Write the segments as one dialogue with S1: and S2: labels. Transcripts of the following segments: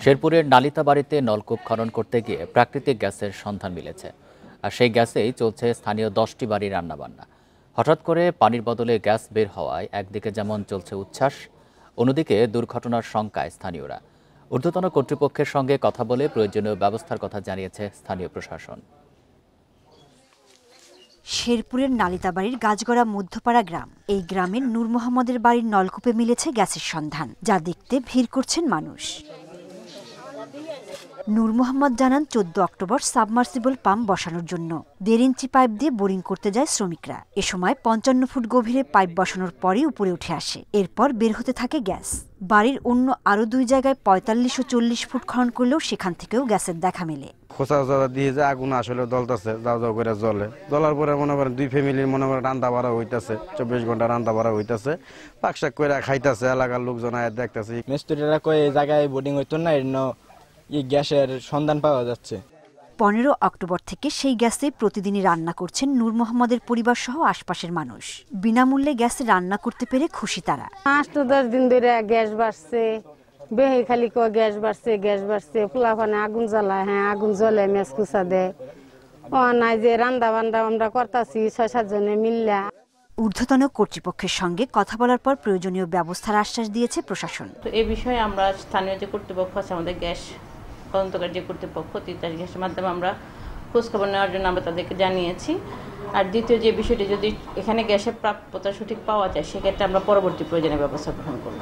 S1: শেরপুরের নালিতাবাড়িতে নলকূপ খনন করতে গিয়ে প্রাকৃতিক গ্যাসের সন্ধান মিলেছে। আর সেই গ্যাসেই চলছে স্থানীয় 10টি বাড়ির রান্নাবান্না। হঠাৎ করে পানির বদলে গ্যাস বের হওয়ায় একদিকে যেমন চলছে উচ্ছ্বাস, অন্যদিকে দুর্ঘটনার শঙ্কায় স্থানীয়রা। ঊর্ধ্বতন কর্তৃপক্ষের সঙ্গে কথা বলে প্রয়োজনীয় ব্যবস্থার কথা জানিয়েছে স্থানীয় প্রশাসন।
S2: শেরপুরের নালিতাবাড়ির গাছগড়া মধ্যপাড়া গ্রাম। এই গ্রামের নূর মোহাম্মদের বাড়ির নলকূপে মিলেছে গ্যাসের সন্ধান, যা দেখতে ভিড় করছেন মানুষ। নূর মোহাম্মদ জানান, 14 অক্টোবর সাবমার্সিবল পাম্প বসানোর জন্য 1.5 ইঞ্চি পাইপ দিয়ে বোরিং করতে যায় শ্রমিকরা। এ সময় 55 ফুট গভীরে পাইপ বসানোর পরই উপরে উঠে আসে। এরপর বের হতে থাকে গ্যাস। বাড়ির অন্য আরো 2 জায়গায় 45 ও 40 ফুট খনন করলেও সেখান থেকেও গ্যাসের দেখা মেলে।
S3: খোঁচা দিয়ে যে আগুন আসলে জ্বলতেছে, যাও যাও করে জ্বলে। জ্বলার পরে মনে করেন 2 ফ্যামিলির মনে করেন রান্না বাড়া হইতেছে, 24 ঘন্টা রান্না বাড়া হইতেছে, পাকশাক করে খাইতেছে, এলাকার লোকজন আয় দেখতেছে।
S4: মিস্ত্রিরা কই এই জায়গায় বোর্ডিং হইতো না, এই গ্যাসের সন্ধান পাওয়া যাচ্ছে।
S2: 15 অক্টোবর থেকে সেই গ্যাসে প্রতিদিনই রান্না করছেন নূর মোহাম্মদের পরিবার সহ আশপাশের মানুষ। বিনামূল্যে গ্যাসে রান্না করতে পেরে খুশি তারা।
S5: 5-10 দিন ধরে গ্যাস বাড়ছে, বেহে খালি গ্যাস বাড়ছে, পোলাপানে আগুন জ্বালায়, হ্যাঁ আগুন জ্বলে, মেস কুচা দেয়। ও নাই যে রান্না বান্না আমরা করতেছি 6-7 জনে মিল্লা।
S2: ঊর্ধ্বতন কর্তৃপক্ষের সঙ্গে কথা বলার পর প্রয়োজনীয় ব্যবস্থার আশ্বাস দিয়েছে প্রশাসন।
S6: তো এই বিষয়ে আমরা স্থানীয় যে কর্তৃপক্ষ আছে, আমাদের গ্যাস তদন্তকারী যে কর্তৃপক্ষ, তিতাস গ্যাসের মাধ্যমে আমরা খোঁজখবর নেওয়ার জন্য আমরা তাদেরকে জানিয়েছি। আর দ্বিতীয় যে বিষয়টি, যদি এখানে গ্যাসের প্রাপ্যতা সঠিক পাওয়া যায়, সেক্ষেত্রে আমরা পরবর্তী প্রয়োজনীয় ব্যবস্থা গ্রহণ করব।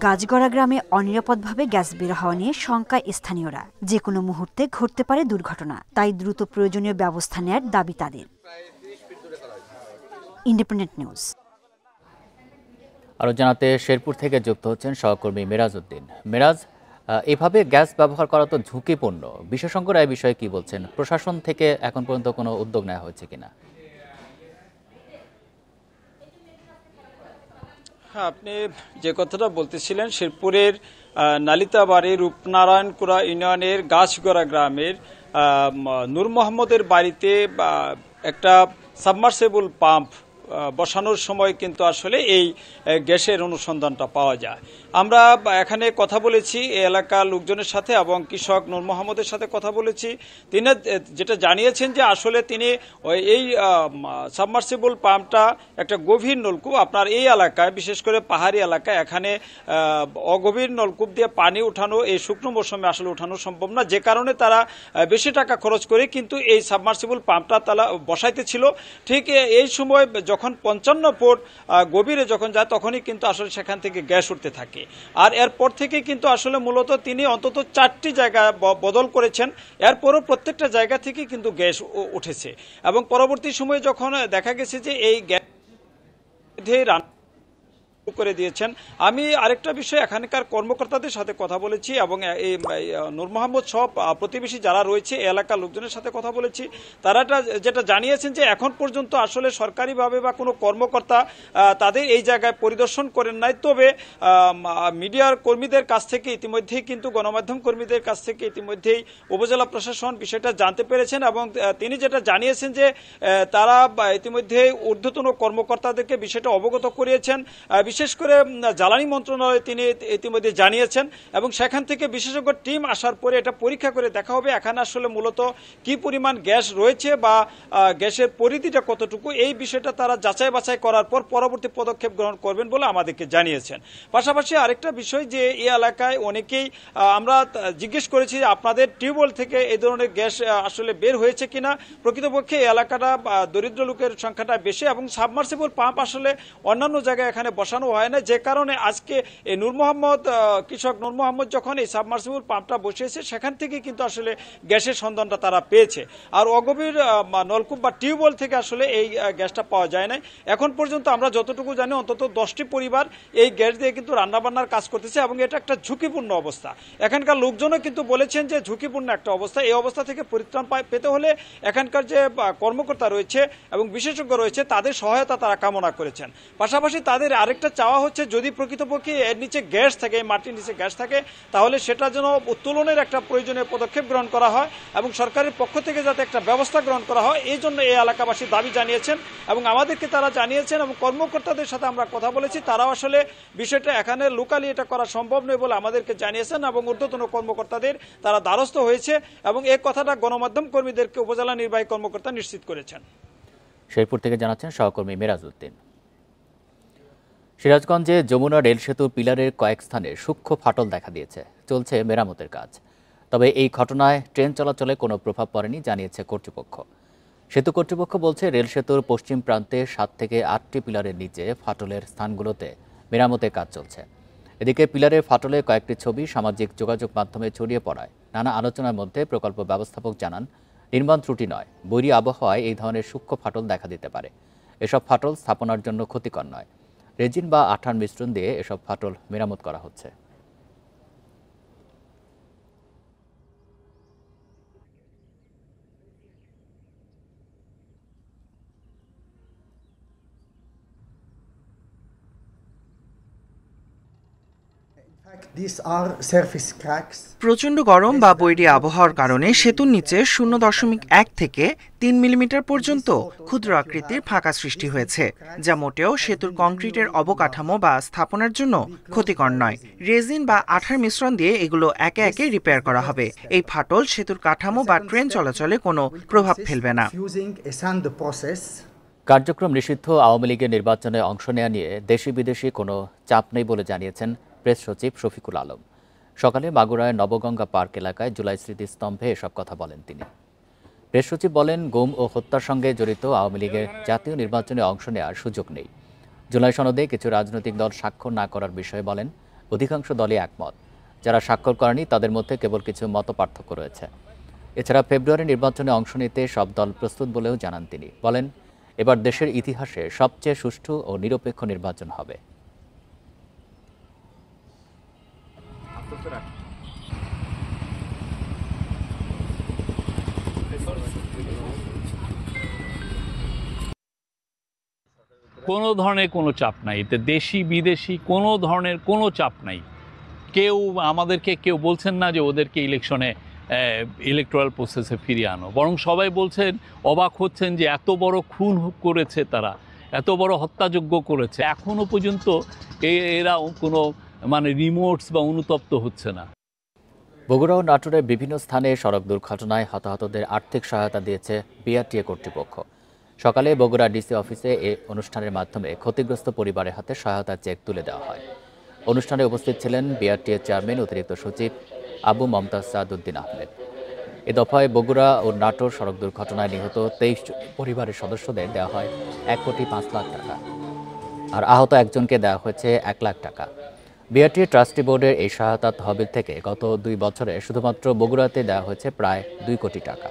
S2: গাছগড়া গ্রামে অনিরাপদভাবে গ্যাস বের হওয়া নিয়ে শঙ্কায় স্থানীয়রা। যে কোনো মুহূর্তে ঘটতে পারে দুর্ঘটনা, তাই দ্রুত প্রয়োজনীয় ব্যবস্থা নেয়ার দাবি তাদের। Independent news.
S1: আরও জানাতে শেরপুর থেকে যুক্ত হচ্ছেন সহকর্মী মিরাজ উদ্দিন। মিরাজ, এভাবে গ্যাস ব্যবহার করা তো ঝুঁকিপূর্ণ। বিশেষজ্ঞরা এই বিষয়ে কি বলছেন? প্রশাসন থেকে এখন পর্যন্ত কোনো উদ্যোগ নেওয়া হয়েছে কিনা?
S7: হ্যাঁ, আপনি যে কথাটা বলতেছিলেন, শেরপুরের নালিতাবাড়ি রূপনারায়ণকুড়া ইউনিয়নের গাছগড়া গ্রামের নূর মোহাম্মদের বাড়িতে একটা সাবমার্সিবল পাম্প বসানোর সময় কিন্তু আসলে এই গ্যাসের অনুসন্ধানটা পাওয়া যায়। আমরা এখানে কথা বলেছি এই এলাকার লোকজনের সাথে এবং কৃষক নূর মোহাম্মদের সাথে কথা বলেছি। তিনি যেটা জানিয়েছেন যে আসলে তিনি এই সাবমার্সিবল পাম্পটা একটা গভীর নলকূপ। আপনার এই এলাকায়, বিশেষ করে পাহাড়ি এলাকায়, এখানে অগভীর নলকূপ দিয়ে পানি উঠানো এই শুকনো মৌসুমে আসলে উঠানো সম্ভব না, যে কারণে তারা বেশি টাকা খরচ করে কিন্তু এই সাবমার্সিবল পাম্পটা তারা বসাইতেছিল। ঠিক এই সময় যখন 55 ফুট গভীরে যখন যায়, তখনই কিন্তু আসলে সেখান থেকে গ্যাস উঠতে থাকে। আর এরপর থেকে কিন্তু আসলে মূলত তিনি অন্তত 4টি জায়গা বদল করেছেন। এরপরও প্রত্যেকটা জায়গা থেকে কিন্তু গ্যাস উঠেছে এবং পরবর্তী সময়ে যখন দেখা গেছে যে এই গ্যাস করে দিয়েছেন। আমি আরেকটা বিষয়, এখানকার কর্মকর্তাদের সাথে কথা বলেছি এবং এই নূর মোহাম্মদ সব প্রতিবেশী যারা রয়েছে এলাকার লোকজনের সাথে কথা বলেছি। তারা যেটা জানিয়েছেন যে এখন পর্যন্ত আসলে সরকারিভাবে বা কোনো কর্মকর্তা তাদের এই জায়গায় পরিদর্শন করেন নাই। তবে মিডিয়ার কর্মীদের কাছ থেকে ইতিমধ্যেই কিন্তু গণমাধ্যম কর্মীদের কাছ থেকে ইতিমধ্যেই উপজেলা প্রশাসন বিষয়টা জানতে পেরেছেন এবং তিনি যেটা জানিয়েছেন যে তারা ইতিমধ্যে ঊর্ধ্বতন কর্মকর্তাদেরকে বিষয়টা অবগত করিয়েছেন। বিশেষ করে জ্বালানি মন্ত্রণালয়ে তিনি ইতিমধ্যে জানিয়েছেন এবং সেখান থেকে বিশেষজ্ঞ টিম আসার পরে এটা পরীক্ষা করে দেখা হবে এখানে আসলে মূলত কি পরিমাণ গ্যাস রয়েছে বা গ্যাসের পরিধিটা কতটুকু। এই বিষয়টা তারা যাচাই বাছাই করার পর পরবর্তী পদক্ষেপ গ্রহণ করবেন বলে আমাদেরকে জানিয়েছেন। পাশাপাশি আরেকটা বিষয়, যে এই এলাকায় অনেকেই আমরা জিজ্ঞেস করেছি আপনাদের টিউবওয়েল থেকে এই ধরনের গ্যাস আসলে বের হয়েছে কিনা। প্রকৃতপক্ষে এই এলাকাটা দরিদ্র লোকের সংখ্যাটা বেশি এবং সাবমার্সিবল পাম্প আসলে অন্যান্য জায়গায় এখানে বসানো হয় না, যে কারণে আজকে এই নূর মোহাম্মদ, কৃষক নূর মোহাম্মদ যখন এই সাবমার্সিবল পাম্পটা বসিয়েছে, সেখান থেকে কিন্তু আসলে গ্যাসের সন্ধানটা তারা পেয়েছে। আর অগভীর নলকূপ বা টিউবওয়েল থেকে আসলে এই গ্যাসটা পাওয়া যায় না। এখন পর্যন্ত আমরা যতটুকু জানি অন্তত 10টি পরিবার এই গ্যাস দিয়ে কিন্তু রান্নাবান্নার কাজ করতেছে এবং এটা একটা ঝুঁকিপূর্ণ অবস্থা। এখানকার লোকজনও কিন্তু বলেছেন যে ঝুঁকিপূর্ণ একটা অবস্থা। এই অবস্থা থেকে পরিত্রাণ পেতে হলে এখানকার যে কর্মকর্তা রয়েছে এবং বিশেষজ্ঞ রয়েছে তাদের সহায়তা তারা কামনা করেছেন। পাশাপাশি তাদের আরেকটা চাওয়া হচ্ছে যদি প্রকৃতপক্ষে এর নিচে গ্যাস থাকে, মাটির নিচে গ্যাস থাকে, তাহলে সেটা যেন উত্তোলনের একটা প্রয়োজনীয় পদক্ষেপ গ্রহণ করা হয় এবং সরকারের পক্ষ থেকে যাতে একটা ব্যবস্থা গ্রহণ করা হয়, এই জন্য এই এলাকাবাসী দাবি জানিয়েছেন এবং আমাদেরকে তারা জানিয়েছেন এবং কর্মকর্তাদের সাথে আমরা কথা বলেছি, তারাও আসলে বিষয়টা এখানে লোকালি এটা করা সম্ভব নয় বলে আমাদেরকে জানিয়েছেন এবং ঊর্ধ্বতন কর্মকর্তাদের তারা দ্বারস্থ হয়েছে এবং এই কথাটা গণমাধ্যম কর্মীদেরকে উপজেলা নির্বাহী কর্মকর্তা নিশ্চিত করেছেন।
S1: শেরপুর থেকে জানাচ্ছেন সহকর্মী মেরাজউদ্দিন। সিরাজগঞ্জে যমুনা রেল সেতুর পিলারের কয়েক স্থানে সূক্ষ্ম ফাটল দেখা দিয়েছে, চলছে মেরামতের কাজ। তবে এই ঘটনায় ট্রেন চলাচলে কোনো প্রভাব পড়েনি জানিয়েছে কর্তৃপক্ষ। সেতু কর্তৃপক্ষ বলছে রেল সেতুর পশ্চিম প্রান্তে 7 থেকে 8টি পিলারের নিচে ফাটলের স্থানগুলোতে মেরামতের কাজ চলছে। এদিকে পিলারের ফাটলে কয়েকটি ছবি সামাজিক যোগাযোগ মাধ্যমে ছড়িয়ে পড়ায় নানা আলোচনার মধ্যে প্রকল্প ব্যবস্থাপক জানান, নির্মাণ ত্রুটি নয়, বৈরী আবহাওয়ায় এই ধরনের সূক্ষ্ম ফাটল দেখা দিতে পারে। এসব ফাটল স্থাপনার জন্য ক্ষতিকর নয়। রেজিন বা আঠার মিশ্রণ দিয়ে এসব ফাটল মেরামত করা হচ্ছে।
S8: প্রচণ্ড গরম বা বৈরী আবহাওয়ার কারণে সেতুর নিচে 0.1 থেকে 3 মিলিমিটার পর্যন্ত ক্ষুদ্র আকৃতির ফাঁকা সৃষ্টি হয়েছে, যা মোটেও সেতুর কংক্রিটের অবকাঠামো বা স্থাপনার জন্য ক্ষতিকর নয়। রেজিন বা আঠার মিশ্রণ দিয়ে এগুলো একে একে রিপেয়ার করা হবে। এই ফাটল সেতুর কাঠামো বা ট্রেন চলাচলে কোনো প্রভাব ফেলবে না।
S1: কার্যক্রম নিষিদ্ধ আওয়ামী লীগের নির্বাচনে অংশ নেওয়া নিয়ে দেশি বিদেশি কোনো চাপ নেই বলে জানিয়েছেন প্রেস সচিব শফিকুল আলম। সকালে মাগুরায় নবগঙ্গা পার্ক এলাকায় জুলাই স্মৃতিস্তম্ভে এসব কথা বলেন তিনি। প্রেস সচিব বলেন, গুম ও হত্যার সঙ্গে জড়িত আওয়ামী লীগের জাতীয় নির্বাচনে অংশ নেওয়ার সুযোগ নেই। জুলাই সনদে কিছু রাজনৈতিক দল স্বাক্ষর না করার বিষয়ে বলেন, অধিকাংশ দলই একমত। যারা স্বাক্ষর করেনি তাদের মধ্যে কেবল কিছু মতপার্থক্য রয়েছে। এছাড়া ফেব্রুয়ারি নির্বাচনে অংশ নিতে সব দল প্রস্তুত বলেও জানান তিনি। বলেন, এবার দেশের ইতিহাসে সবচেয়ে সুষ্ঠু ও নিরপেক্ষ নির্বাচন হবে।
S9: কোনো ধরনের কোনো চাপ নাই, এতে দেশি বিদেশি কোনো ধরনের কোনো চাপ নাই। কেউ আমাদেরকে কেউ বলছেন না যে ওদেরকে ইলেকশনে ইলেকটোরাল প্রসেসে ফিরিয়ে আনো, বরং সবাই বলছেন, অবাক হচ্ছেন যে এত বড় খুন করেছে তারা, এত বড় হত্যাযজ্ঞ করেছে, এখনো পর্যন্ত এরা কোনো রিমোটস বা অনুতপ্ত হচ্ছে না।
S1: বগুড়া ও নাটোরের বিভিন্ন স্থানে সড়ক দুর্ঘটনায় হতাহতদের আর্থিক সহায়তা দিয়েছে বিআরটিএ কর্তৃপক্ষ। সকালে বগুড়া ডিসি অফিসে এই অনুষ্ঠানের মাধ্যমে ক্ষতিগ্রস্ত পরিবারের হাতে সহায়তা চেক তুলে দেওয়া হয়। অনুষ্ঠানে উপস্থিত ছিলেন বিআরটিএ চেয়ারম্যান অতিরিক্ত সচিব আবু মমতাজ সাদউদ্দিন আহমেদ। এ দফায় বগুড়া ও নাটোর সড়ক দুর্ঘটনায় নিহত 23 পরিবারের সদস্যদের দেওয়া হয় 1,05,00,000 টাকা, আর আহত একজনকে দেওয়া হয়েছে 1 লাখ টাকা। বিআরটিএ ট্রাস্টি বোর্ডের এই সহায়তা তহবিল থেকে গত 2 বছরে শুধুমাত্র বগুড়াতে দেওয়া হয়েছে প্রায় 2 কোটি টাকা।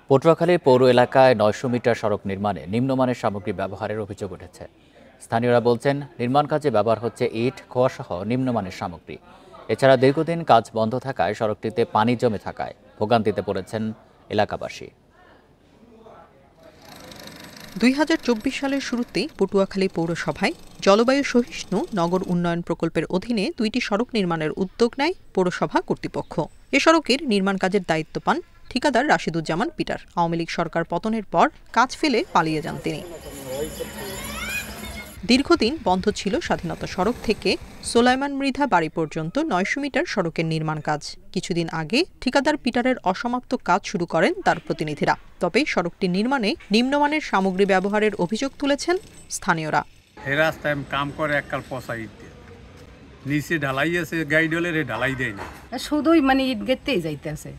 S1: পটুয়াখালীর পৌর এলাকায় 900 মিটার সড়ক নির্মাণে নিম্নমানের সামগ্রী ব্যবহারের অভিযোগ উঠেছে। স্থানীয়রা বলছেন, নির্মাণ কাজে ব্যবহার হচ্ছে ইট, খোয়াসহ নিম্নমানের সামগ্রী। এছাড়া দীর্ঘদিন কাজ বন্ধ থাকায় সড়কটিতে পানি জমে থাকায় ভোগান্তিতে পড়েছেন এলাকাবাসী।
S10: 2024 সালের শুরুতে পটুয়াখালী পৌরসভায় জলবায়ু সহিষ্ণু নগর উন্নয়ন প্রকল্পের অধীনে 2টি সড়ক নির্মাণের উদ্যোগ নেয় পৌরসভা কর্তৃপক্ষ। এ সড়কের নির্মাণ কাজের দায়িত্ব পান ঠিকাদার রাশিদুজ্জামান পিটার। আওয়ামী লীগ সরকার পতনের পর কাজ ফেলে পালিয়ে যান তিনি। দীর্ঘদিন বন্ধ ছিল স্বাধীনতা সড়ক থেকে সোলাইমান মৃধা বাড়ি পর্যন্ত 900 মিটার সড়কের নির্মাণ কাজ। কিছুদিন আগে ঠিকাদার পিটারের অসমাপ্ত কাজ শুরু করেন তার প্রতিনিধিরা। তবে সড়কটি নির্মাণে নিম্নমানের সামগ্রী ব্যবহারের অভিযোগ তুলেছেন স্থানীয়রা।
S11: এই রাস্তায় কাম করে এককাল পচাই নিচে ঢালাই আছে, গাড়ি ডলের ঢালাই দেয় না,
S12: শুধুই ইট গেতেই যাইতেছে।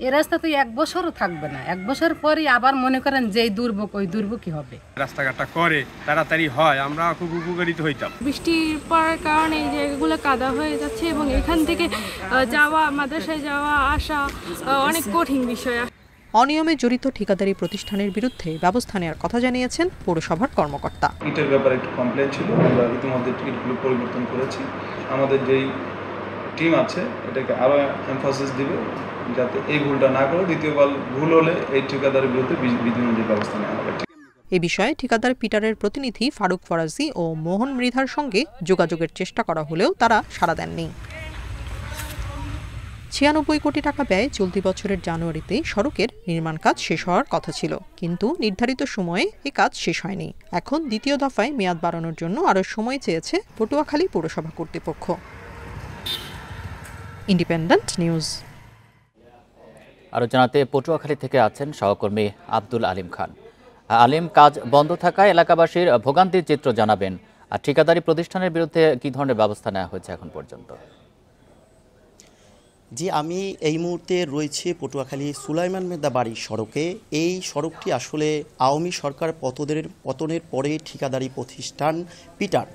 S12: এই রাস্তা তো 1 বছরও থাকবে না, 1 বছর পরে আবার মনে করেন যে দুর্ভোগ, ওই দুর্ভোগই হবে।
S11: রাস্তাঘাটটা করে তাড়াতাড়ি হয়, আমরা খুব উপকারিত হইতাম।
S13: বৃষ্টির পড়ার কারণে এই জায়গাগুলো কাদা হয়ে যাচ্ছে এবং এখান থেকে যাওয়া, মাদ্রাসায় যাওয়া আসা অনেক কঠিন বিষয়।
S10: অনিয়মে জড়িত ঠিকাদারি প্রতিষ্ঠানের বিরুদ্ধে ব্যবস্থা নেওয়ার কথা জানিয়েছেন পৌরসভার কর্মকর্তা।
S14: ইটের ব্যাপারে একটি কমপ্লেন ছিল, আমরা ইতিমধ্যে ইটগুলো পরিবর্তন করেছি। আমাদের যেই টিম আছে এটাকে আরও এমফাসিস দিবে যাতে এই ভুলটা না করে দ্বিতীয়বার ভুল হলে এই ঠিকাদারের বিরুদ্ধে বিধিমূলক ব্যবস্থা নেওয়া হবে।
S10: এ বিষয়ে ঠিকাদার পিটারের প্রতিনিধি ফারুক ফরাজি ও মোহন মৃধার সঙ্গে যোগাযোগের চেষ্টা করা হলেও তারা সাড়া দেননি। 96 কোটি টাকা ব্যয়ে চলতি বছরের জানুয়ারিতে সড়কের নির্মাণ কাজ শেষ হওয়ার কথা ছিল, কিন্তু নির্ধারিত সময়ে এ কাজ শেষ হয়নি। এখন দ্বিতীয় দফায় মেয়াদ বাড়ানোর জন্য আরও সময় চেয়েছে পটুয়াখালী পৌরসভা কর্তৃপক্ষ। Independent news.
S1: আরও জানাতে পটুয়াখালী থেকে আছেন সহকর্মী আব্দুল আলিম খান। আলিম, কাজ বন্ধ থাকায় এলাকাবাসীর ভোগান্তির চিত্র জানাবেন, আর ঠিকাদারি প্রতিষ্ঠানের বিরুদ্ধে কি ধরনের ব্যবস্থা নেওয়া হয়েছে এখন পর্যন্ত?
S15: জি, আমি এই মুহূর্তে রয়েছে পটুয়াখালী সুলাইমান মেদা বাড়ি সড়কে। এই সড়কটি আসলে আওয়ামী সরকার পতনের পরে ঠিকাদারি প্রতিষ্ঠান পিটার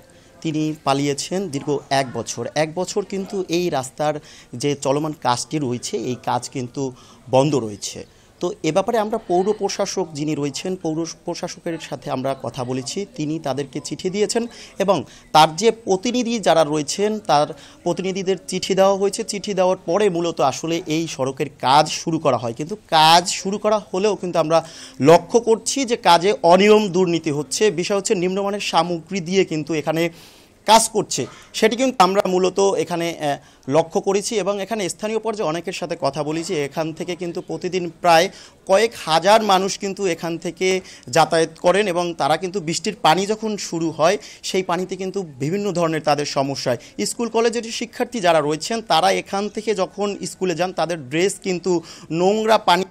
S15: তিনি পালিয়েছেন দীর্ঘ 1 বছর। 1 বছর কিন্তু এই রাস্তার যে চলমান কাজটি রয়েছে এই কাজ কিন্তু বন্ধ রয়েছে। তো এ ব্যাপারে আমরা পৌর প্রশাসক যিনি রয়েছেন, পৌর প্রশাসকের সাথে আমরা কথা বলেছি। তিনি তাদেরকে চিঠি দিয়েছেন এবং তার যে প্রতিনিধি যারা রয়েছেন তার প্রতিনিধিদের চিঠি দেওয়া হয়েছে। চিঠি দেওয়ার পরে মূলত আসলে এই সড়কের কাজ শুরু করা হয়, কিন্তু কাজ শুরু করা হলেও কিন্তু আমরা লক্ষ্য করছি যে কাজে অনিয়ম দুর্নীতি হচ্ছে। বিষয় হচ্ছে নিম্নমানের সামগ্রী দিয়ে কিন্তু এখানে কাজ করছে, সেটি কিন্তু আমরা মূলত এখানে লক্ষ্য করেছি এবং এখানে স্থানীয় পর্যায়ে অনেকের সাথে কথা বলেছি। এখান থেকে কিন্তু প্রতিদিন প্রায় কয়েক হাজার মানুষ কিন্তু এখান থেকে যাতায়াত করেন এবং তারা কিন্তু বৃষ্টির পানি যখন শুরু হয় সেই পানিতে কিন্তু বিভিন্ন ধরনের তাদের সমস্যা হয়। স্কুল কলেজের শিক্ষার্থী যারা রয়েছেন তারা এখান থেকে যখন স্কুলে যান তাদের ড্রেস কিন্তু নোংরা পানি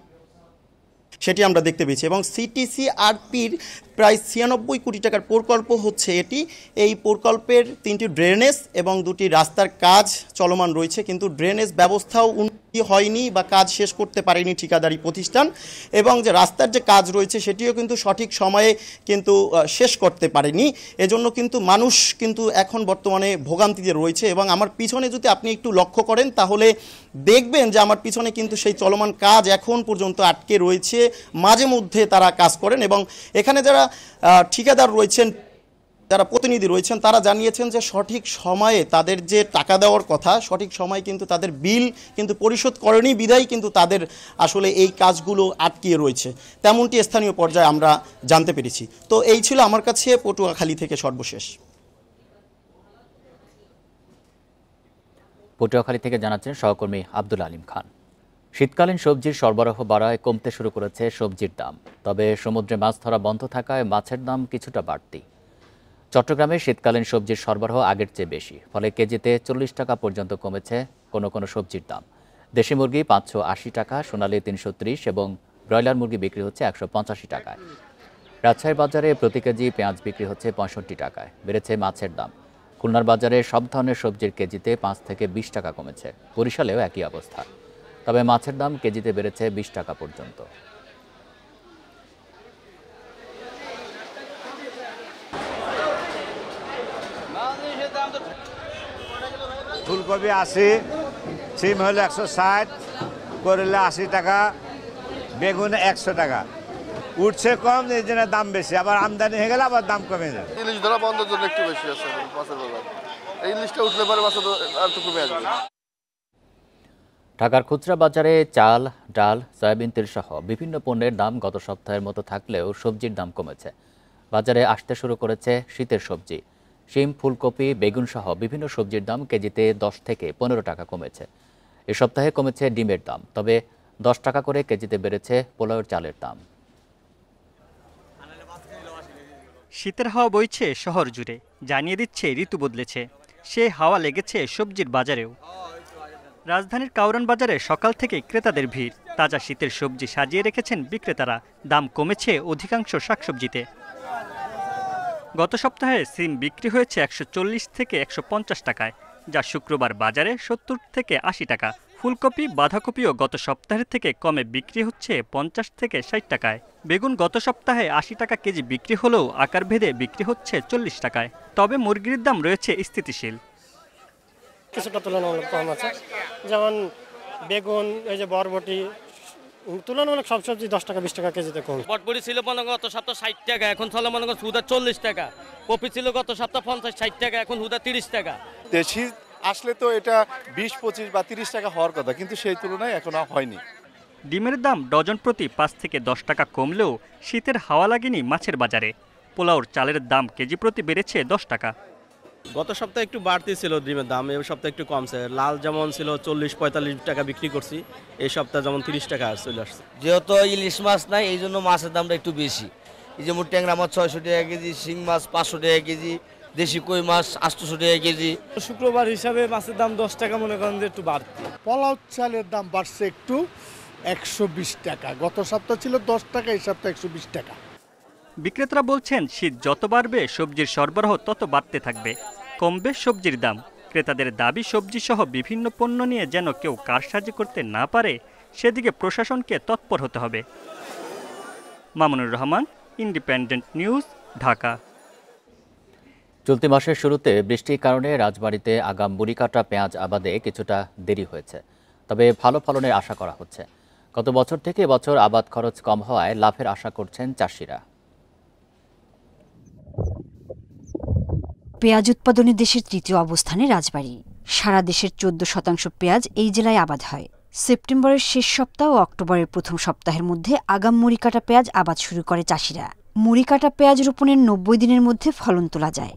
S15: সেটি আমরা দেখতে পেয়েছি এবং সিটিসিআরপির প্রায় 96 কোটি টাকার প্রকল্প হচ্ছে এটি। এই প্রকল্পের 3টি ড্রেনেজ এবং 2টি রাস্তার কাজ চলমান রয়েছে, কিন্তু ড্রেনেজ ব্যবস্থাও উন্নতি হয়নি বা কাজ শেষ করতে পারেনি ঠিকাদারি প্রতিষ্ঠান এবং যে রাস্তার যে কাজ রয়েছে সেটিও কিন্তু সঠিক সময়ে কিন্তু শেষ করতে পারেনি। এজন্য কিন্তু মানুষ কিন্তু এখন বর্তমানে ভোগান্তিতে রয়েছে এবং আমার পিছনে যদি আপনি একটু লক্ষ্য করেন তাহলে দেখবেন যে আমার পিছনে কিন্তু সেই চলমান কাজ এখন পর্যন্ত আটকে রয়েছে। মাঝে মধ্যে তারা কাজ করেন এবং এখানে যারা ঠিকাদার রয়েছেন, যারা প্রতিনিধি রয়েছেন তারা জানিয়েছেন যে সঠিক সময়ে তাদের যে টাকা দেওয়ার কথা সঠিক সময়ে কিন্তু তাদের বিল কিন্তু পরিশোধ করেনি বিধায় কিন্তু তাদের আসলে এই কাজগুলো আটকিয়ে রয়েছে, তেমনটি স্থানীয় পর্যায়ে আমরা জানতে পেরেছি। তো এই ছিল আমার কাছে পটুয়াখালী থেকে সর্বশেষ।
S1: পটুয়াখালী থেকে জানাচ্ছেন সহকর্মী আব্দুল আলিম খান। শীতকালীন সবজির সরবরাহ বাড়ায় কমতে শুরু করেছে সবজির দাম, তবে সমুদ্রে মাছ ধরা বন্ধ থাকায় মাছের দাম কিছুটা বাড়তি। চট্টগ্রামে শীতকালীন সবজির সরবরাহ আগের চেয়ে বেশি, ফলে কেজিতে 40 টাকা পর্যন্ত কমেছে কোনো কোনো সবজির দাম। দেশি মুরগি 580 টাকা, সোনালী 330 এবং ব্রয়লার মুরগি বিক্রি হচ্ছে 185 টাকায়। রাজশাহী বাজারে প্রতি কেজি পেঁয়াজ বিক্রি হচ্ছে 65 টাকায়। বেড়েছে মাছের দাম। খুলনার বাজারে সব ধরনের সবজির কেজিতে 5 থেকে 20 টাকা কমেছে। বরিশালেও একই অবস্থা, তবে মাছের দাম কেজিতে বেড়েছে 20 টাকা পর্যন্ত।
S16: ফুলকপি 80, সিম হলো 160, করলা 80 টাকা, বেগুন 100 টাকা। উঠছে কম, এই জন্য দাম বেশি, আবার আমদানি হয়ে গেলে আবার দাম কমে যায়।
S17: ইলিশ ধরা বন্ধের জন্য একটু বেশি আছে মাছের বাজার। এই ইলিশটা উঠলে পরে মাছের আর একটু কমে আসবে।
S1: ঢাকার খুচরা বাজারে চাল, ডাল, সয়াবিন তেল সহ বিভিন্ন পণ্যের দাম গত সপ্তাহের মতো থাকলেও সবজির দাম কমেছে। বাজারে আসতে শুরু করেছে শীতের সবজি। শিম, ফুলকপি, বেগুন সহ বিভিন্ন সবজির দাম কেজিতে 10 থেকে 15 টাকা কমেছে। এ সপ্তাহে কমেছে ডিমের দাম, তবে 10 টাকা করে কেজিতে বেড়েছে পোলাওয়ের চালের দাম।
S18: শীতের হাওয়া বইছে শহর জুড়ে, জানিয়ে দিচ্ছে ঋতু বদলেছে। সে হাওয়া লেগেছে সবজির বাজারেও। রাজধানীর কাউরান বাজারে সকাল থেকে ক্রেতাদের ভিড়। তাজা শীতের সবজি সাজিয়ে রেখেছেন বিক্রেতারা। দাম কমেছে অধিকাংশ শাকসবজিতে। গত সপ্তাহে সিম বিক্রি হয়েছে 140 থেকে 150 টাকায়, যা শুক্রবার বাজারে 70 থেকে 80 টাকা। ফুলকপি, বাঁধাকপিও গত সপ্তাহের থেকে কমে বিক্রি হচ্ছে 50 থেকে 60 টাকায়। বেগুন গত সপ্তাহে 80 টাকা কেজি বিক্রি হলেও আকার ভেদে বিক্রি হচ্ছে 40 টাকায়। তবে মুরগির দাম রয়েছে স্থিতিশীল।
S19: কিছুটা তুলনামূলক কম আছে, যেমন বেগুন, এই যে বরবটি, তুলনামূলক সব সবজি 10 টাকা 20 টাকা কেজিতে কম।
S20: বটবড়ি ছিল মনে গত সপ্তাহ 60 টাকা, এখন চলে মনে কর হুদা 40 টাকা। কপি ছিল গত সপ্তাহ 50-60 টাকা, এখন হুদা 30 টাকা।
S21: দেশি আসলে তো এটা 20-25 বা 30 টাকা হওয়ার কথা, কিন্তু সেই তুলনায় এখনো হয়নি।
S18: ডিমের দাম ডজন প্রতি 5 থেকে 10 টাকা কমলেও শীতের হাওয়া লাগেনি মাছের বাজারে। পোলাওর চালের দাম কেজি প্রতি বেড়েছে 10 টাকা।
S22: গত সপ্তাহে একটু বাড়তি ছিল ডিমের দাম, এই সপ্তাহে একটু কমছে। লাল যেমন ছিল 40-45 টাকা বিক্রি করছি, এই সপ্তাহে যেমন 30 টাকা চলে আসছে।
S23: যেহেতু ইলিশ মাছ নাই, এই জন্য মাছের দামটা একটু বেশি। এই যেমন ট্যাংরা মাছ 600 টাকা কেজি, শিং মাছ 500 টাকা কেজি, দেশি কই মাছ 800 টাকা কেজি।
S24: শুক্রবার হিসাবে মাছের দাম 10 টাকা মনে করেন যে একটু বাড়তি।
S25: পোলাও চালের দাম বাড়ছে একটু 120 টাকা, গত সপ্তাহ ছিল 10 টাকা, এই সপ্তাহে 120 টাকা।
S18: বিক্রেতারা বলছেন শীত যত বাড়বে সবজির সরবরাহ তত বাড়তে থাকবে, কমবে সবজির দাম। ক্রেতাদের দাবি সবজি সহ বিভিন্ন পণ্য নিয়ে যেন কেউ কারসাজি করতে না পারে, সেদিকে প্রশাসনকে তৎপর হতে হবে। Mamunur Rahman, independent news, Dhaka.
S1: চলতি মাসের শুরুতে বৃষ্টির কারণে রাজবাড়ীতে আগাম মুড়িকাটা পেঁয়াজ আবাদে কিছুটা দেরি হয়েছে, তবে ভালো ফলনের আশা করা হচ্ছে। গত বছর থেকে এবছর আবাদ খরচ কম হওয়ায় লাভের আশা করছেন চাষিরা।
S2: পেঁয়াজ উৎপাদনে দেশের তৃতীয় অবস্থানে রাজবাড়ী। সারা দেশের 14% পেঁয়াজ এই জেলায় আবাদ হয়। সেপ্টেম্বরের শেষ সপ্তাহ ও অক্টোবরের প্রথম সপ্তাহের মধ্যে আগাম মুড়িকাটা পেঁয়াজ আবাদ শুরু করে চাষিরা। মুড়িকাটা পেঁয়াজ রোপণের 90 দিনের মধ্যে ফলন তোলা যায়,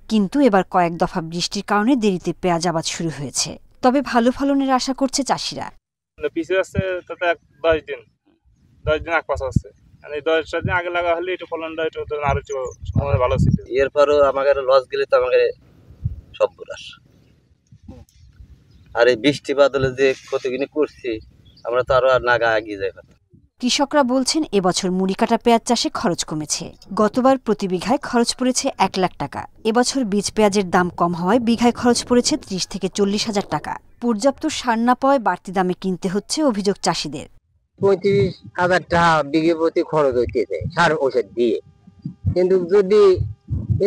S2: কিন্তু এবার কয়েক দফা বৃষ্টির কারণে দেরিতে পেঁয়াজ আবাদ শুরু হয়েছে। তবে ভালো ফলনের আশা করছে চাষিরা।
S26: পিছিয়ে আছে তাতে 10 দিন আগপাশ আছে, এই 10 দিন আগে লাগা হলে একটু ফলনটা একটু আরো সময় ভালো ছিল।
S23: এরপরও আমাদের লস গেলে তো আমাদের সব বুলাস। আর এই বৃষ্টি বাদলে যে ক্ষতিগুলো করছি, আমরা তো আরো নাগা এগিয়ে যাই।
S2: কৃষকরা বলছেন এবছর মুড়িকাটা পেঁয়াজ চাষে খরচ কমেছে। গতবার প্রতি বিঘায় খরচ পড়েছে 1 লাখ টাকা। এবছর বীজ পেঁয়াজের দাম কম হওয়ায় বিঘায় খরচ পড়েছে 30 থেকে 40 হাজার টাকা। পর্যাপ্ত সার না পাওয়ায় বাড়তি দামে কিনতে হচ্ছে অভিযোগ চাষিদের।
S27: 35,000 টাকা বিঘে প্রতি খরচ হইতেছে সার ওষুধ দিয়ে, কিন্তু যদি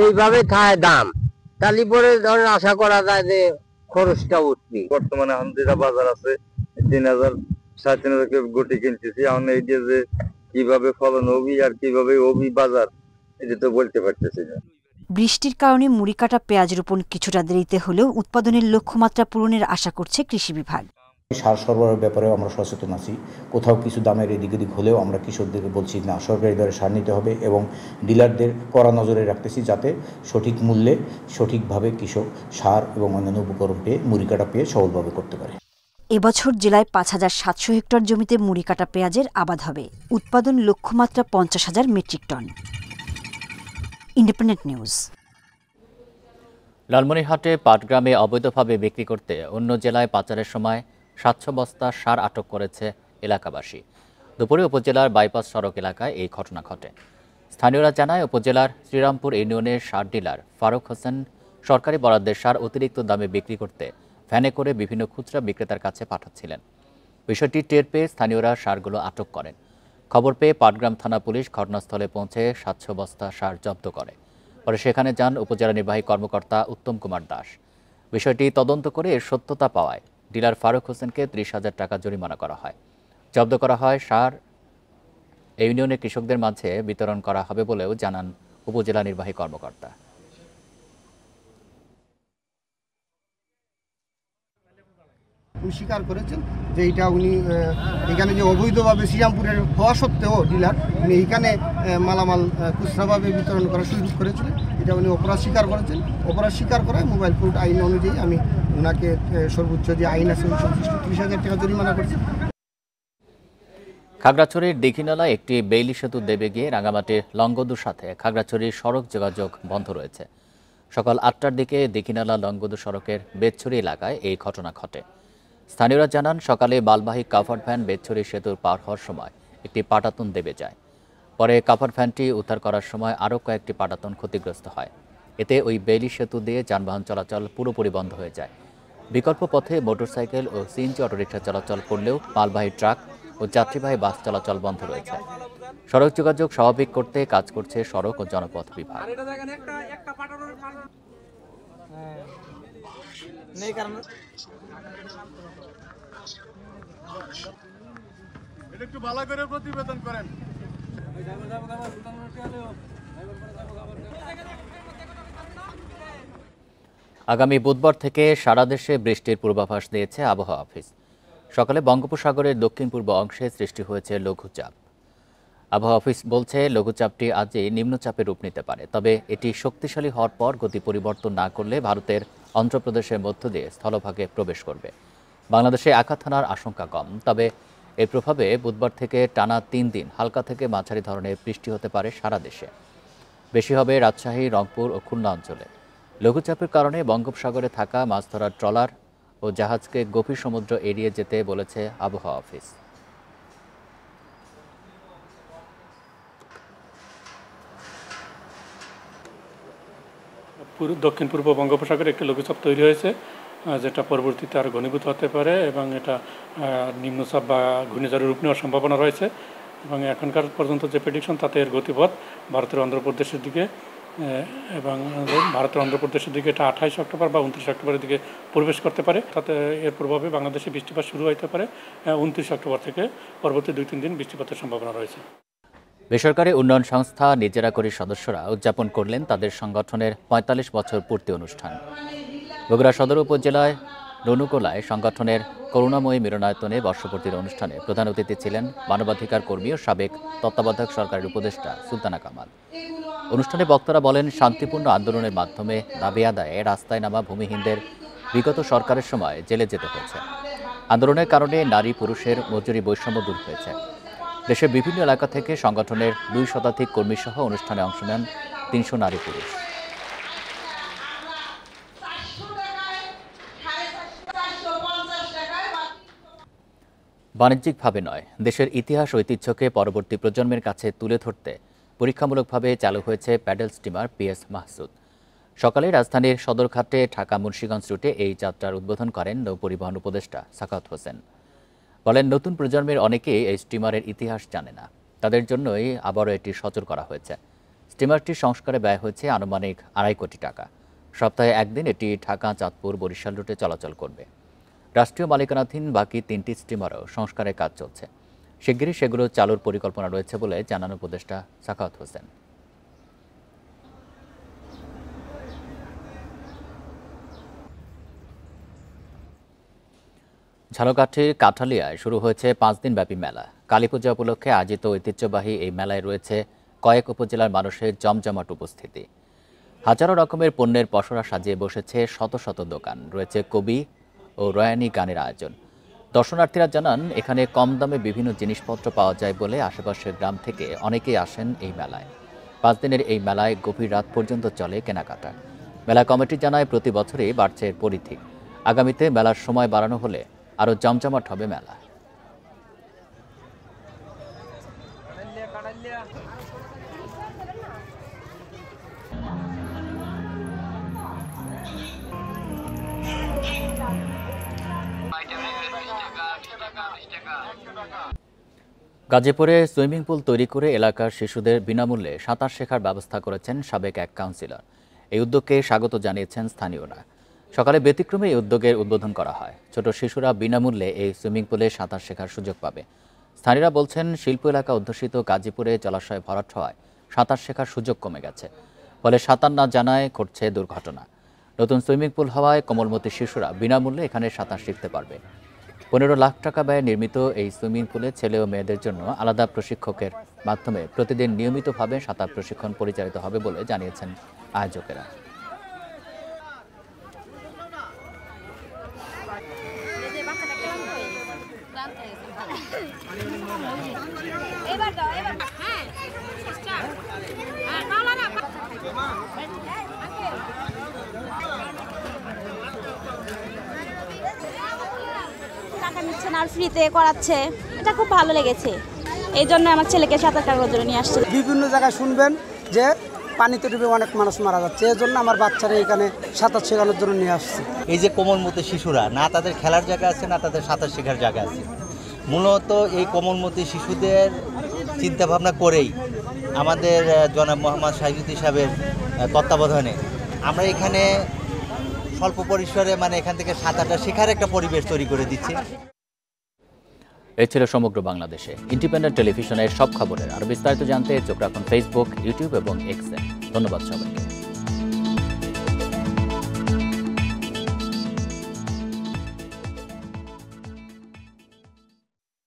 S27: এইভাবে থাকে দাম, তাহলে পরে ধরেন আশা করা যায় যে খরচটা উঠবে।
S28: বর্তমানে হামদিরা বাজার আছে 3,000 3,500 গুটি কিনতেছি। এখন এই যে কিভাবে ফলন হবি আর কিভাবে হবি বাজার, এটা তো বলতে পারতেছি না।
S2: বৃষ্টির কারণে মুড়িকাটা পেঁয়াজ রোপণ কিছুটা দেরিতে হলেও উৎপাদনের লক্ষ্যমাত্রা পূরণের আশা করছে কৃষি বিভাগ।
S29: সার সরবরাহের ব্যাপারেও আমরা সচেতন আছি। কোথাও কিছু দামের এদিক ওদিক হলেও আমরা কৃষকদেরকে বলছি না, সরকারি দরে সার নিতে হবে, এবং ডিলারদের কড়া নজরে রাখতেছি যাতে সঠিক মূল্যে সঠিকভাবে কৃষক সার এবং অন্যান্য উপকরণ পেয়ে মুড়িকাটা পেয়ে সফলভাবে করতে পারে।
S2: এবছর জেলায় 5,700 হেক্টর জমিতে মুড়িকাটা পেঁয়াজের আবাদ হবে। উৎপাদন লক্ষ্যমাত্রা 50,000 মেট্রিক টন। Independent news.
S1: লালমনিরহাটে পাটগ্রামে অবৈধভাবে বিক্রি করতে অন্য জেলায় পাচারের সময় 700 বস্তা সার আটক করেছে এলাকাবাসী। দুপুরে উপজেলার বাইপাস সড়ক এলাকায় এই ঘটনা ঘটে। স্থানীয়রা জানায় উপজেলার শ্রীরামপুর ইউনিয়নের সার ডিলার ফারুক হোসেন সরকারি বরাদ্দের সার অতিরিক্ত দামে বিক্রি করতে ভ্যানে করে বিভিন্ন খুচরা বিক্রেতার কাছে পাঠাচ্ছিলেন। বিষয়টি টের পেয়ে স্থানীয়রা সারগুলো আটক করেন। খবর পেয়ে পাটগ্রাম থানা পুলিশ ঘটনাস্থলে পৌঁছে 700 বস্তা সার জব্দ করে। পরে সেখানে যান উপজেলা নির্বাহী কর্মকর্তা উত্তম কুমার দাস। বিষয়টি তদন্ত করে এর সত্যতা পাওয়ায় ডিলার ফারুক হোসেনকে 30,000 টাকা জরিমানা করা হয়। জব্দ করা হয় সার ইউনিয়নের কৃষকদের মাঝে বিতরণ করা হবে বলেও জানান উপজেলা নির্বাহী কর্মকর্তা।
S30: স্বীকার করেছেন যে এটা উনি এখানে যে অবৈধভাবে শ্রীরামপুরের হওয়া সত্ত্বেও ডিলার উনি এইখানে মালামাল খুচরাভাবে বিতরণ করার সুযোগ করেছিলেন, এটা উনি অপরাধ স্বীকার করেছেন। অপরাধ স্বীকার করায় মোবাইল কোর্ট আইন অনুযায়ী আমি ওনাকে সর্বোচ্চ যে আইন আছে 30,000 টাকা জরিমানা করেছি।
S1: খাগড়াছড়ির দীঘিনালায় একটি বেইলি সেতু দেবে গিয়ে রাঙামাটির লংগদুর সাথে খাগড়াছড়ির সড়ক যোগাযোগ বন্ধ রয়েছে। সকাল 8টার দিকে দীঘিনালা লংগদু সড়কের বেতছড়ি এলাকায় এই ঘটনা ঘটে। স্থানীয়রা জানান সকালে মালবাহী কাভার্ড ভ্যান বেতছড়ি সেতুর পার হওয়ার সময় একটি পাটাতন দেবে যায়। পরে কাভার্ড ভ্যানটি উদ্ধার করার সময় আরও কয়েকটি পাটাতন ক্ষতিগ্রস্ত হয়। এতে ওই বেইলি সেতু দিয়ে যানবাহন চলাচল পুরোপুরি বন্ধ হয়ে যায়। বিকল্প পথে মোটরসাইকেল ও সিএনজি অটোরিকশা চলাচল করলেও মালবাহী ট্রাক ও যাত্রীবাহী বাস চলাচল বন্ধ রয়েছে। সড়ক যোগাযোগ স্বাভাবিক করতে কাজ করছে সড়ক ও জনপথ বিভাগ।
S21: একটু ভালো করে প্রতিবেদন করেন।
S1: আগামী বুধবার থেকে সারা দেশে বৃষ্টির পূর্বাভাস দিয়েছে আবহাওয়া অফিস। সকালে বঙ্গোপসাগরের দক্ষিণ পূর্ব অংশে সৃষ্টি হয়েছে লঘুচাপ। আবহাওয়া অফিস বলছে লঘুচাপটি আজই নিম্নচাপে রূপ নিতে পারে, তবে এটি শক্তিশালী হওয়ার পর গতি পরিবর্তন না করলে ভারতের অন্ধ্রপ্রদেশের মধ্য দিয়ে স্থলভাগে প্রবেশ করবে। বাংলাদেশে আঘাত হানার আশঙ্কা কম, তবে এর প্রভাবে বুধবার থেকে টানা 3 দিন হালকা থেকে মাঝারি ধরনের বৃষ্টি হতে পারে সারা দেশে। বেশি হবে রাজশাহী, রংপুর ও খুলনা অঞ্চলে। লঘুচাপের কারণে বঙ্গোপসাগরে থাকা মাছ ধরার ট্রলার ও জাহাজকে গভীর সমুদ্র এড়িয়ে যেতে বলেছে আবহাওয়া অফিস।
S3: দক্ষিণ পূর্ব বঙ্গোপসাগরে একটি লঘুচাপ তৈরি হয়েছে, যেটা পরবর্তীতে আরও ঘনীভূত হতে পারে এবং এটা নিম্নচাপ বা ঘূর্ণিঝড়ের রূপ নেওয়ার সম্ভাবনা রয়েছে। এবং এখনকার পর্যন্ত যে প্রেডিকশন তাতে এর গতিপথ ভারতের অন্ধ্রপ্রদেশের দিকে এবং ভারতের অন্ধ্রপ্রদেশের দিকে এটা 28 অক্টোবর বা 29 অক্টোবরের দিকে প্রবেশ করতে পারে। তাতে এর প্রভাবে বাংলাদেশে বৃষ্টিপাত শুরু হতে পারে 29 অক্টোবর থেকে। পরবর্তী 2-3 দিন বৃষ্টিপাতের সম্ভাবনা রয়েছে।
S1: বেসরকারি উন্নয়ন সংস্থা নিজেরাকরি সদস্যরা উদযাপন করলেন তাদের সংগঠনের 45 বছর পূর্তি অনুষ্ঠান। বগুড়া সদর উপজেলায় রনুকোলায় সংগঠনের করুণাময়ী মিলনায়তনে বর্ষপূর্তির অনুষ্ঠানে প্রধান অতিথি ছিলেন মানবাধিকার কর্মী ও সাবেক তত্ত্বাবধায়ক সরকারের উপদেষ্টা সুলতানা কামাল। অনুষ্ঠানে বক্তারা বলেন, শান্তিপূর্ণ আন্দোলনের মাধ্যমে দাবি আদায়ে রাস্তায় নামা ভূমিহীনদের বিগত সরকারের সময় জেলে যেতে হয়েছে। আন্দোলনের কারণে নারী পুরুষের মজুরি বৈষম্য দূর হয়েছে। দেশের বিভিন্ন এলাকা থেকে সংগঠনের 2 শতাধিক কর্মী সহ অনুষ্ঠানে অংশ নেন 300 নারী পুরুষ। বাণিজ্যিকভাবে নয়, দেশের ইতিহাস ঐতিহ্যকে পরবর্তী প্রজন্মের কাছে তুলে ধরতে পরীক্ষামূলকভাবে চালু হয়েছে প্যাডেল স্টিমার PS মাহসুদ। সকালে রাজধানীর সদরঘাটে ঢাকা মুন্সিগঞ্জ রুটে এই যাত্রার উদ্বোধন করেন নৌপরিবহন উপদেষ্টা সাখাওয়াত হোসেন। বলেন, নতুন প্রজন্মের অনেকেই এই স্টিমারের ইতিহাস জানে না, তাদের জন্যই আবারও এটি সচল করা হয়েছে। স্টিমারটির সংস্কারে ব্যয় হয়েছে আনুমানিক 2.5 কোটি টাকা। সপ্তাহে একদিন এটি ঢাকা, চাঁদপুর, বরিশাল রুটে চলাচল করবে। রাষ্ট্রীয় মালিকানাধীন বাকি 3টি স্টিমারও সংস্কারের কাজ চলছে। শিগগিরই সেগুলো চালুর পরিকল্পনা রয়েছে বলে জানান উপদেষ্টা সাখাওয়াত হোসেন। ঝালকাঠির কাঠালিয়ায় শুরু হয়েছে 5 দিনব্যাপী মেলা। কালীপূজা উপলক্ষে আয়োজিত ঐতিহ্যবাহী এই মেলায় রয়েছে কয়েক উপজেলার মানুষের জমজমাট উপস্থিতি। হাজারো রকমের পণ্যের পসরা সাজিয়ে বসেছে শত শত দোকান, রয়েছে কবি ও রয়ানি গানের আয়োজন। দর্শনার্থীরা জানান, এখানে কম দামে বিভিন্ন জিনিসপত্র পাওয়া যায় বলে আশেপাশের গ্রাম থেকে অনেকেই আসেন এই মেলায়। 5 দিনের এই মেলায় গভীর রাত পর্যন্ত চলে কেনাকাটা। মেলা কমিটি জানায়, প্রতি বছরই বাড়ছে এর পরিধি। আগামীতে মেলার সময় বাড়ানো হলে আরও জমজমাট হবে মেলা। গাজীপুরে সুইমিং পুল তৈরি করে এলাকার শিশুদের বিনামূল্যে সাঁতার শেখার ব্যবস্থা করেছেন সাবেক এক কাউন্সিলর। এই উদ্যোগকে স্বাগত জানিয়েছেন স্থানীয়রা। সকালে ব্যতিক্রমে এই উদ্যোগের উদ্বোধন করা হয়। ছোট শিশুরা বিনামূল্যে এই সুইমিং পুলে সাঁতার শেখার সুযোগ পাবে। স্থানীয়রা বলছেন, শিল্প এলাকা অধ্যুষিত গাজীপুরে জলাশয় ভরাট হওয়ায় সাঁতার শেখার সুযোগ কমে গেছে, ফলে সাঁতার না জানায় ঘটছে দুর্ঘটনা। নতুন সুইমিং পুল হওয়ায় কোমলমতি শিশুরা বিনামূল্যে এখানে সাঁতার শিখতে পারবে। 15 লাখ টাকা ব্যয়ে নির্মিত এই সুইমিং পুলে ছেলে ও মেয়েদের জন্য আলাদা প্রশিক্ষকের মাধ্যমে প্রতিদিন নিয়মিতভাবে সাঁতার প্রশিক্ষণ পরিচালিত হবে বলে জানিয়েছেন আয়োজকেরা।
S4: টাকা নিচ্ছে না আর ফ্রিতে করাচ্ছে, এটা খুব ভালো লেগেছে। এই জন্য আমার ছেলেকে সাঁতার কাটানোর জন্য নিয়ে আসছে।
S5: বিভিন্ন জায়গায় শুনবেন যে পানিতে ডুবে অনেক মানুষ মারা যাচ্ছে, এই জন্য আমার বাচ্চারা এখানে সাঁতার শেখানোর জন্য নিয়ে আসছে।
S6: এই যে কোমলমতি শিশুরা, না তাদের খেলার জায়গা আছে না তাদের সাঁতার শেখার জায়গা আছে। মূলত এই কোমলমতি শিশুদের চিন্তাভাবনা করেই আমাদের জনাব মোহাম্মদ শাহিদুদ্দিন সাহেবের তত্ত্বাবধানে আমরা এখানে স্বল্প পরিসরে এখান থেকে সাঁতারটা শেখার একটা পরিবেশ তৈরি করে দিচ্ছি।
S1: এই ছিল সমগ্র বাংলাদেশে ইন্ডিপেন্ডেন্ট টেলিভিশনের সব খবরের। আর বিস্তারিত জানতে চোখ রাখুন ফেসবুক, ইউটিউব এবং এক্সে। ধন্যবাদ সবাইকে।